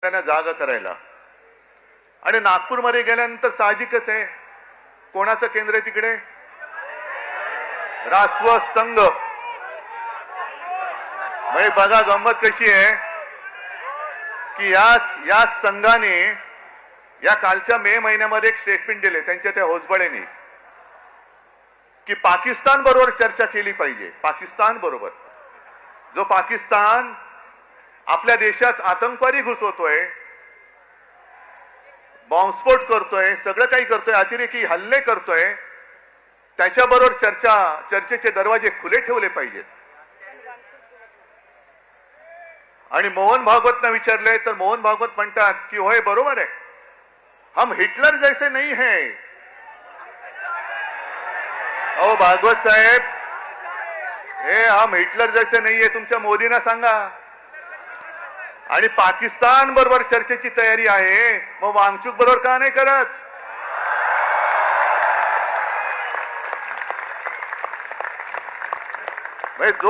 त्यांना जागा करायला. आणि नागपूरमध्ये गेल्यानंतर साहजिकच आहे, कोणाचं केंद्र आहे तिकडे? राष्ट्र संघ. म्हणजे बघा गंमत कशी आहे की याच संघाने या कालच्या मे महिन्यामध्ये एक स्टेटमेंट दिले त्यांच्या त्या होसबळेने की पाकिस्तान बरोबर चर्चा केली पाहिजे. पाकिस्तान बरोबर, जो पाकिस्तान आपल्या देशात आतंकवादी घुसवतोय, बॉम्बस्फोट करतोय, सगळं काही करतोय, अतिरेकी हल्ले करतोय, त्याच्याबरोबर चर्चेचे दरवाजे खुले ठेवले पाहिजेत. आणि मोहन भागवतना विचारले तर मोहन भागवत म्हणतात की होय बरोबर आहे, हम हिटलर जैसे नहीं है. अहो भागवत साहेब, हे हम हिटलर जैसे नाहीये, तुमच्या मोदींना सांगा. आणि पाकिस्तान बरोबर चर्चेची तयारी आहे, मग वांगचूक बरोबर का नाही करत? जो